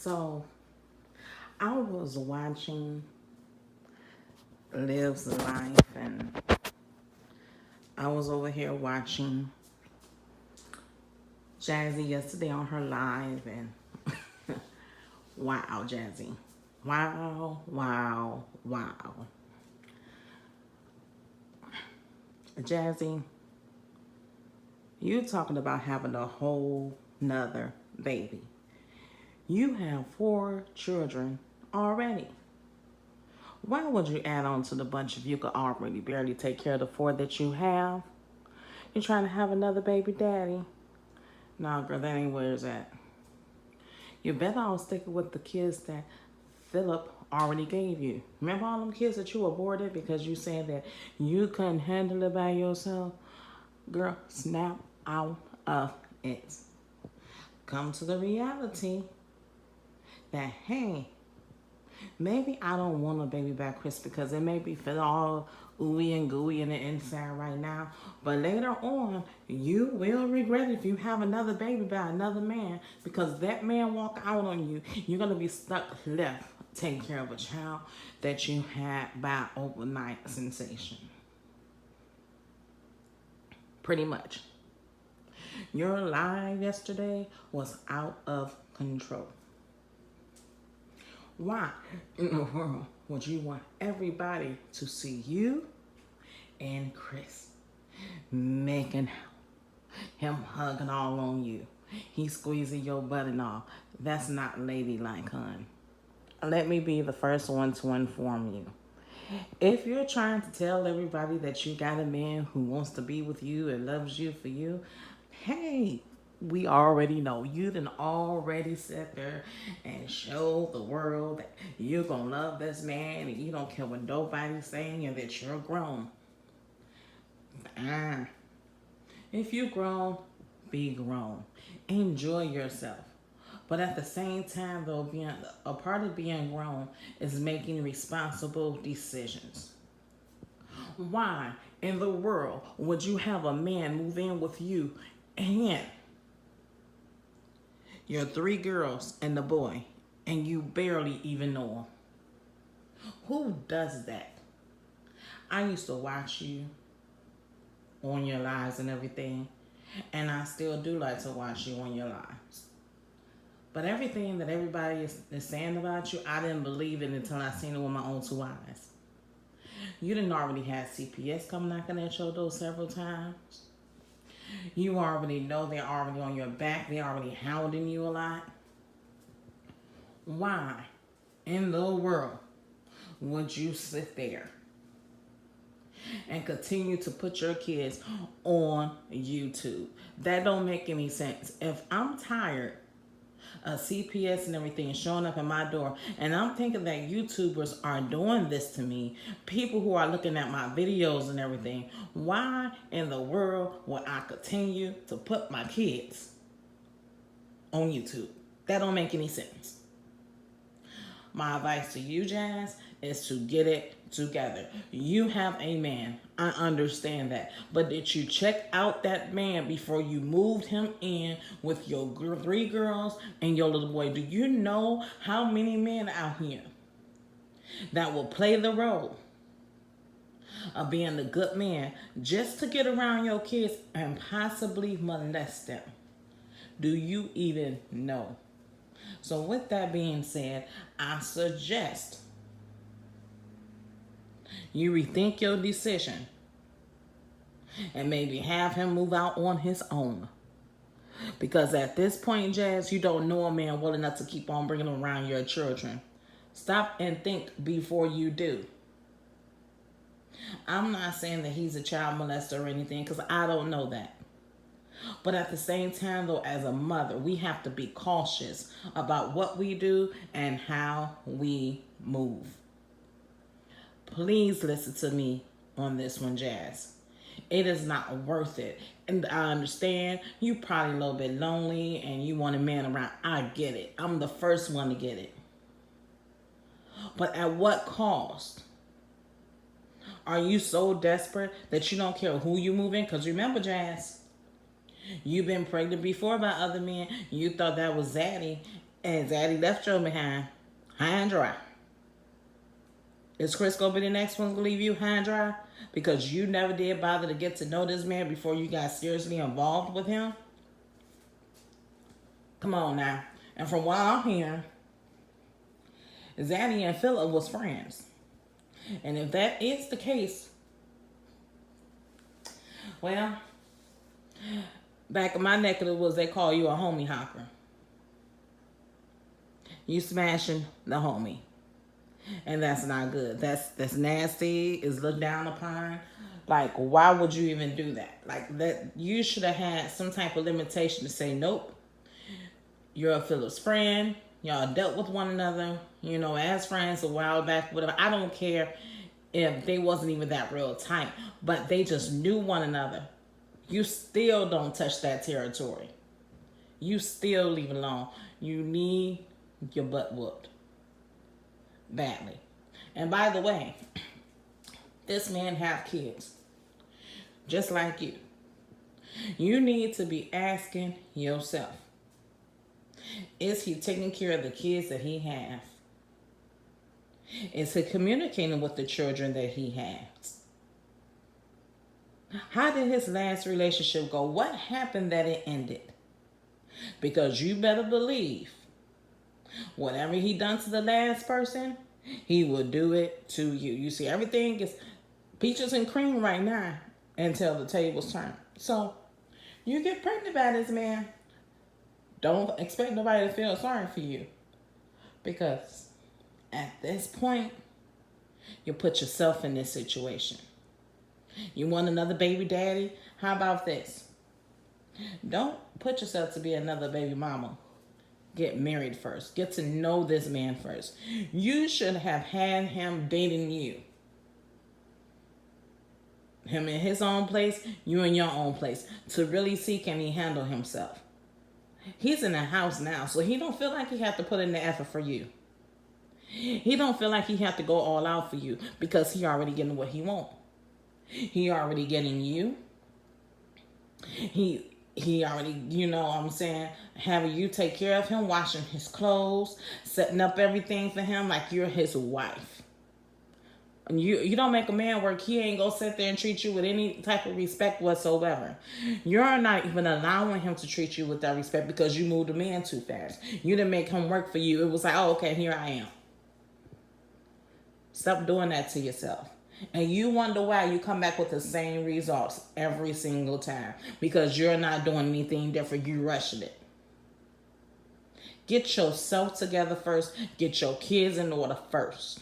So I was watching Live's Life, and I was over here watching Jazzy yesterday on her live, and wow, Jazzy. Wow, wow, wow. Jazzy, you talking about having a whole nother baby. You have 4 children already. Why would you add on to the bunch if you could already barely take care of the 4 that you have? You're trying to have another baby daddy? Nah, girl, that ain't where it's at. You better all stick with the kids that Philip already gave you. Remember all them kids that you aborted because you said that you couldn't handle it by yourself? Girl, snap out of it. Come to the reality that, hey, maybe I don't want a baby back, Chris, because it may be feeling all ooey and gooey in the inside right now. But later on, you will regret it if you have another baby by another man, because that man walk out on you. You're going to be stuck left taking care of a child that you had by overnight sensation. Pretty much. Your live yesterday was out of control. Why in the world would you want everybody to see you and Chris making him hugging all on you? He squeezing your butt and all. That's not ladylike, hon. Let me be the first one to inform you. If you're trying to tell everybody that you got a man who wants to be with you and loves you for you, hey, we already know. You done already sit there and show the world that you're going to love this man and you don't care what nobody's saying and that you're grown. If you're grown, be grown. Enjoy yourself. But at the same time, though, being a part of being grown is making responsible decisions. Why in the world would you have a man move in with you and your 3 girls and the boy, and you barely even know him? Who does that? I used to watch you on your lives and everything, and I still do like to watch you on your lives. But everything that everybody is saying about you, I didn't believe it until I seen it with my own 2 eyes. You didn't already have CPS come knocking at your door several times. You already know they're already on your back. They're already hounding you a lot. Why in the world would you sit there and continue to put your kids on YouTube? That don't make any sense. If I'm tired CPS and everything showing up at my door, and I'm thinking that YouTubers are doing this to me, people who are looking at my videos and everything, why in the world would I continue to put my kids on YouTube? That don't make any sense. My advice to you, Jazz, is to get it together. You have a man. I understand that. But did you check out that man before you moved him in with your 3 girls and your little boy? Do you know how many men out here that will play the role of being the good man just to get around your kids and possibly molest them? Do you even know? So with that being said, I suggest you rethink your decision and maybe have him move out on his own. Because at this point, Jazz, you don't know a man well enough to keep on bringing around your children. Stop and think before you do. I'm not saying that he's a child molester or anything, because I don't know that. But at the same time, though, as a mother, we have to be cautious about what we do and how we move. Please listen to me on this one, Jazz. It is not worth it. And I understand you probably a little bit lonely and you want a man around. I get it. I'm the first one to get it. But at what cost? Are you so desperate that you don't care who you move in? Because remember, Jazz, you've been pregnant before by other men. You thought that was zaddy. And Zaddy left you behind high and dry. Is Chris gonna be the next one to leave you high and dry? Because you never did bother to get to know this man before you got seriously involved with him? Come on now. And from what I'm hearing, Zaddy and Philip was friends. And if that is the case, well, back in my neck of the woods, they call you a homie hopper. You smashing the homie. And that's not good. That's nasty. It's looked down upon. Like, why would you even do that? Like, that you should have had some type of limitation to say, nope, you're a Philip's friend. Y'all dealt with one another, you know, as friends a while back, whatever. I don't care if they wasn't even that real tight, but they just knew one another. You still don't touch that territory. You still leave it alone. You need your butt whooped. Badly. And by the way, this man have kids. Just like you. You need to be asking yourself, is he taking care of the kids that he has? Is he communicating with the children that he has? How did his last relationship go? What happened that it ended? Because you better believe whatever he done to the last person, he will do it to you. You see, everything is peaches and cream right now until the tables turn. So, you get pregnant by this man. Don't expect nobody to feel sorry for you. Because at this point, you put yourself in this situation. You want another baby daddy? How about this? Don't put yourself to be another baby mama. Get married first. Get to know this man first. You should have had him dating you. Him in his own place, you in your own place. To really see, can he handle himself? He's in the house now, so he don't feel like he have to put in the effort for you. He don't feel like he have to go all out for you because he already getting what he want. He already getting you. He already, you know what I'm saying, having you take care of him, washing his clothes, setting up everything for him like you're his wife. And you don't make a man work, he ain't gonna sit there and treat you with any type of respect whatsoever. You're not even allowing him to treat you with that respect because you moved him in too fast. You didn't make him work for you. It was like, oh, okay, here I am. Stop doing that to yourself. And you wonder why you come back with the same results every single time. Because you're not doing anything different. You rushing it. Get yourself together first. Get your kids in order first.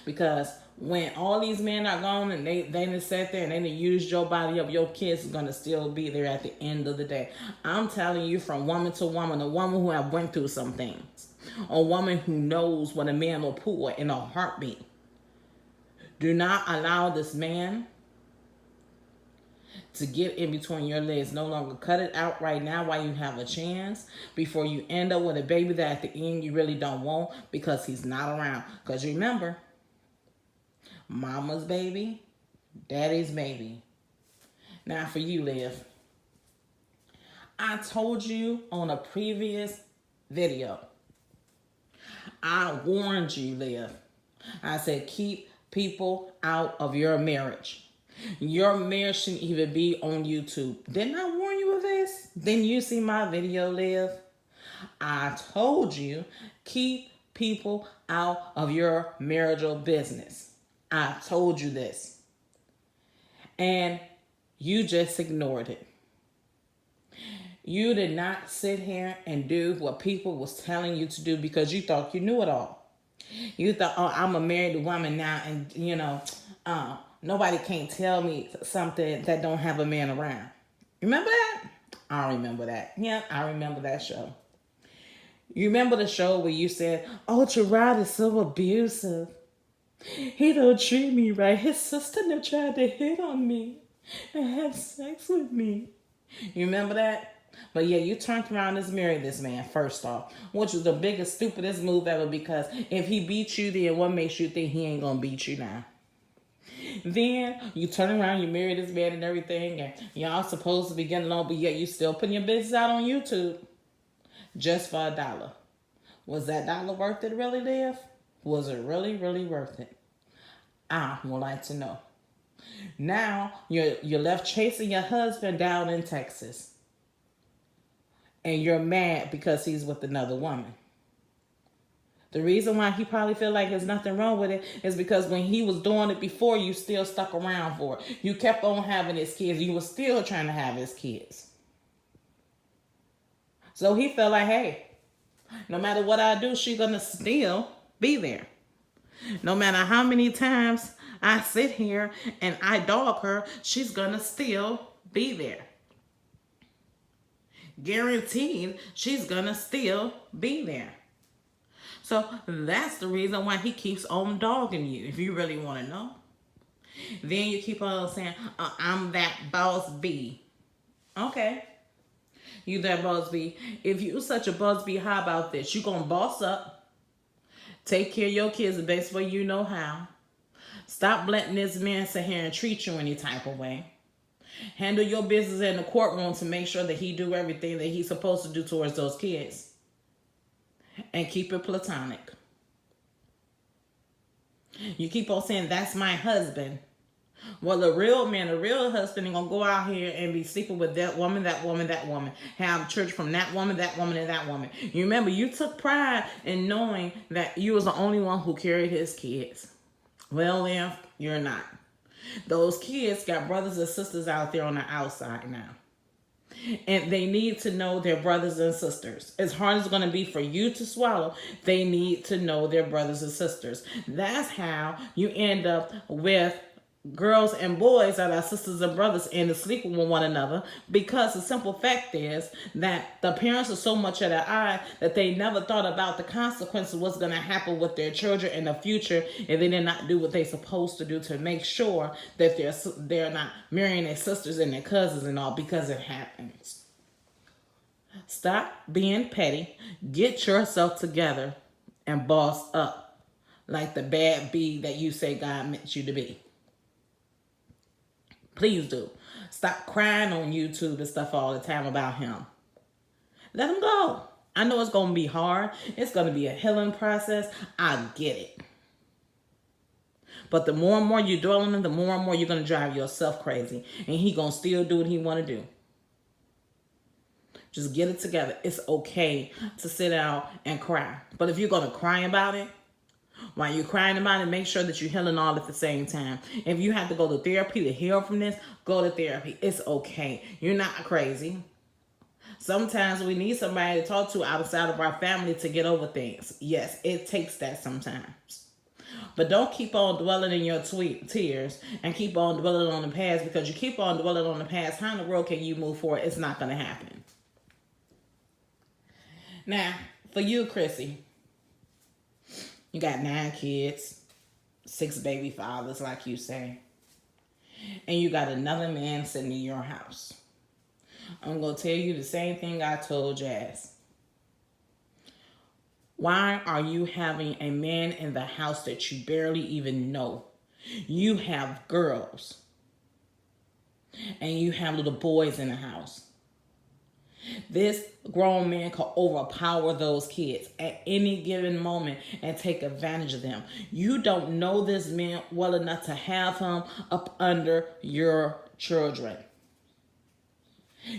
Because when all these men are gone and they done sat there and they done used your body up, your kids is going to still be there at the end of the day. I'm telling you, from woman to woman, a woman who have went through some things. A woman who knows what a man will pull in a heartbeat. Do not allow this man to get in between your legs. No longer cut it out right now while you have a chance before you end up with a baby that at the end you really don't want because he's not around. Because remember, mama's baby, daddy's baby. Now for you, Liv. I told you on a previous video. I warned you, Liv. I said keep people out of your marriage. Your marriage shouldn't even be on YouTube. Didn't I warn you of this? Didn't you see my video, Liv? I told you, keep people out of your marital business. I told you this. And you just ignored it. You did not sit here and do what people was telling you to do because you thought you knew it all. You thought, oh, I'm a married woman now, and, you know, nobody can't tell me something that don't have a man around. Remember that? I remember that. Yeah, I remember that show. You remember the show where you said, oh, Gerard is so abusive. He don't treat me right. His sister never tried to hit on me and have sex with me. You remember that? But yeah, you turned around and married this man, first off, which was the biggest, stupidest move ever, because if he beat you, then what makes you think he ain't gonna beat you now? Then you turn around, you marry this man and everything, and y'all supposed to be getting along, but yet you still putting your business out on YouTube just for $1. Was that dollar worth it, really, Liv? Was it really, really worth it? I would like to know. Now you're left chasing your husband down in Texas, and you're mad because he's with another woman. The reason why he probably feel like there's nothing wrong with it is because when he was doing it before, you still stuck around for it. You kept on having his kids. You were still trying to have his kids. So he felt like, hey, no matter what I do, she's going to still be there. No matter how many times I sit here and I dog her, she's going to still be there. Guaranteed, she's going to still be there. So that's the reason why he keeps on dogging you, if you really want to know. Then you keep on saying, I'm that boss B. Okay. You that boss B. If you such a boss B, how about this? You gonna boss up, take care of your kids the best way you know how. Stop letting this man sit here and treat you any type of way. Handle your business in the courtroom to make sure that he do everything that he's supposed to do towards those kids. And keep it platonic. You keep on saying, that's my husband. Well, a real man, a real husband ain't gonna go out here and be sleeping with that woman, that woman, that woman. Have church from that woman, and that woman. You remember, you took pride in knowing that you was the only one who carried his kids. Well, then, you're not. Those kids got brothers and sisters out there on the outside now. And they need to know their brothers and sisters. As hard as it's going to be for you to swallow, they need to know their brothers and sisters. That's how you end up with girls and boys that are sisters and brothers end up sleeping with one another, because the simple fact is that the parents are so much at an eye that they never thought about the consequences of what's going to happen with their children in the future if they did not do what they're supposed to do to make sure that they're not marrying their sisters and their cousins and all, because it happens. Stop being petty. Get yourself together and boss up like the bad bee that you say God meant you to be. Please do. Stop crying on YouTube and stuff all the time about him. Let him go. I know it's going to be hard. It's going to be a healing process. I get it. But the more and more you dwell on him, the more and more you're going to drive yourself crazy. And he going to still do what he want to do. Just get it together. It's okay to sit down and cry. But if you're going to cry about it, while you're crying about it, make sure that you're healing all at the same time. If you have to go to therapy to heal from this, go to therapy. It's okay. You're not crazy. Sometimes we need somebody to talk to outside of our family to get over things. Yes, it takes that sometimes. But don't keep on dwelling in your tears and keep on dwelling on the past, because you keep on dwelling on the past. How in the world can you move forward? It's not going to happen. Now, for you, Chrissy, you got 9 kids, 6 baby fathers, like you say. And you got another man sitting in your house. I'm going to tell you the same thing I told Jazz. Why are you having a man in the house that you barely even know? You have girls. And you have little boys in the house. This grown man can overpower those kids at any given moment and take advantage of them. You don't know this man well enough to have him up under your children.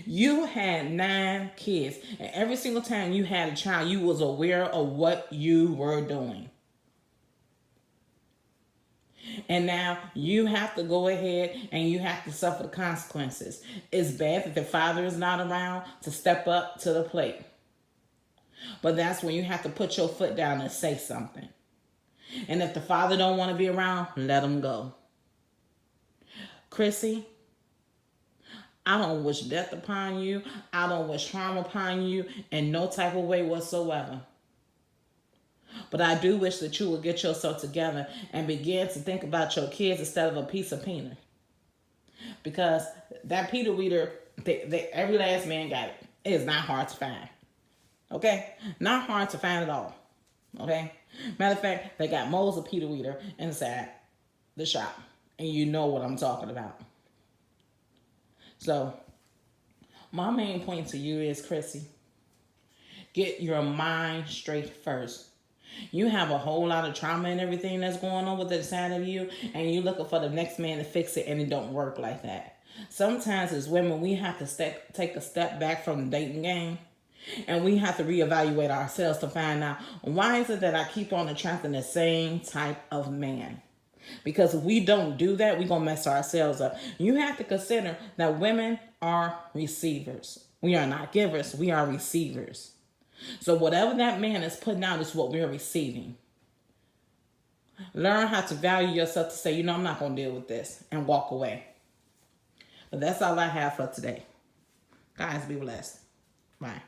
You had 9 kids, and every single time you had a child, you was aware of what you were doing. And now you have to go ahead and you have to suffer the consequences. It's bad that the father is not around to step up to the plate. But that's when you have to put your foot down and say something. And if the father don't want to be around, let him go. Chrissy, I don't wish death upon you. I don't wish harm upon you in no type of way whatsoever. But I do wish that you would get yourself together and begin to think about your kids instead of a piece of peanut. Because that Peter Weeder, every last man got it. It is not hard to find. Okay? Not hard to find at all. Okay? Matter of fact, they got molds of Peter Weeder inside the shop. And you know what I'm talking about. So, my main point to you is, Chrissy, Get your mind straight first. You have a whole lot of trauma and everything that's going on with the side of you, and you looking for the next man to fix it, and it don't work like that. Sometimes as women, we have to take a step back from the dating game, and we have to reevaluate ourselves to find out, why is it that I keep on attracting the same type of man? Because if we don't do that, we're going to mess ourselves up. You have to consider that women are receivers. We are not givers. We are receivers. So whatever that man is putting out is what we're receiving. Learn how to value yourself to say, I'm not going to deal with this, and walk away. But that's all I have for today. Guys, be blessed. Bye.